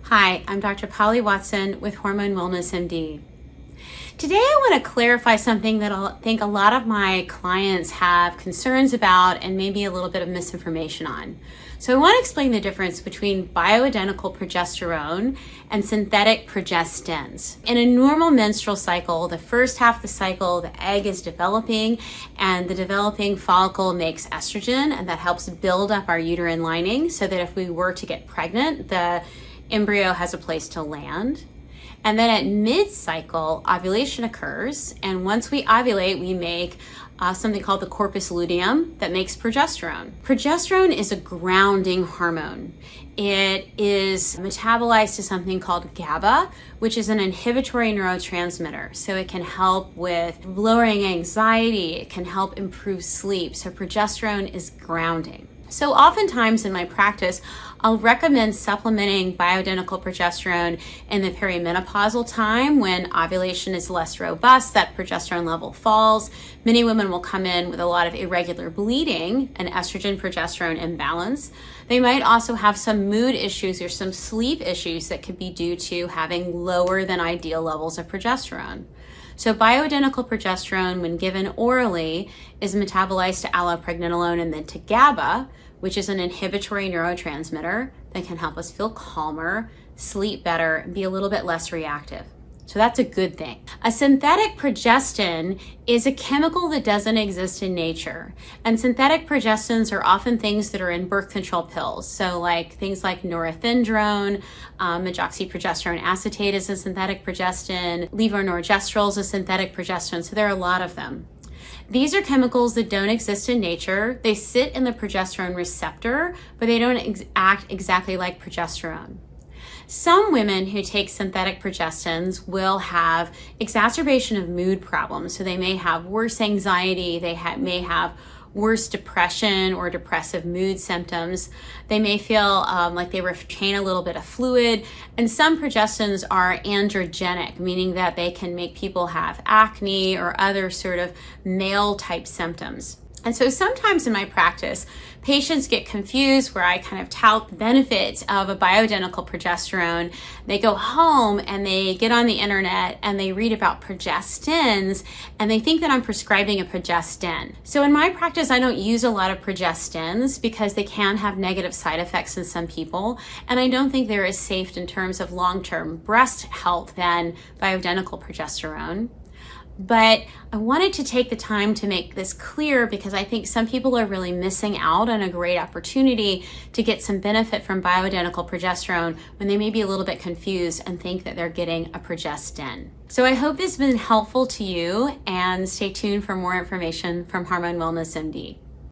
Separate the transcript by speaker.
Speaker 1: Hi, I'm Dr. Polly Watson with Hormone Wellness MD. Today I want to clarify something that I think a lot of my clients have concerns about and maybe a little bit of misinformation on. So I want to explain the difference between bioidentical progesterone and synthetic progestins. In a normal menstrual cycle, the first half of the cycle, the egg is developing and the developing follicle makes estrogen, and that helps build up our uterine lining so that if we were to get pregnant, the embryo has a place to land. And then at mid-cycle, ovulation occurs, and once we ovulate, we make something called the corpus luteum that makes progesterone. Progesterone is a grounding hormone. It is metabolized to something called GABA, which is an inhibitory neurotransmitter. So it can help with lowering anxiety, it can help improve sleep. So progesterone is grounding. So oftentimes in my practice, I'll recommend supplementing bioidentical progesterone in the perimenopausal time when ovulation is less robust, that progesterone level falls. Many women will come in with a lot of irregular bleeding, an estrogen-progesterone imbalance. They might also have some mood issues or some sleep issues that could be due to having lower than ideal levels of progesterone. So bioidentical progesterone, when given orally, is metabolized to allopregnanolone and then to GABA, which is an inhibitory neurotransmitter that can help us feel calmer, sleep better, and be a little bit less reactive. So that's a good thing. A synthetic progestin is a chemical that doesn't exist in nature. And synthetic progestins are often things that are in birth control pills. So like things like norethindrone, medroxyprogesterone acetate is a synthetic progestin, levonorgestrel is a synthetic progestin. So there are a lot of them. These are chemicals that don't exist in nature. They sit in the progesterone receptor, but they don't act exactly like progesterone. Some women who take synthetic progestins will have exacerbation of mood problems. So they may have worse anxiety, they may have worse depression or depressive mood symptoms. They may feel like they retain a little bit of fluid. And some progestins are androgenic, meaning that they can make people have acne or other sort of male type symptoms. And so sometimes in my practice, patients get confused where I kind of tout the benefits of a bioidentical progesterone. They go home and they get on the internet and they read about progestins and they think that I'm prescribing a progestin. So in my practice, I don't use a lot of progestins because they can have negative side effects in some people. And I don't think they're as safe in terms of long-term breast health than bioidentical progesterone. But I wanted to take the time to make this clear because I think some people are really missing out on a great opportunity to get some benefit from bioidentical progesterone when they may be a little bit confused and think that they're getting a progestin. So I hope this has been helpful to you, and stay tuned for more information from Hormone Wellness MD.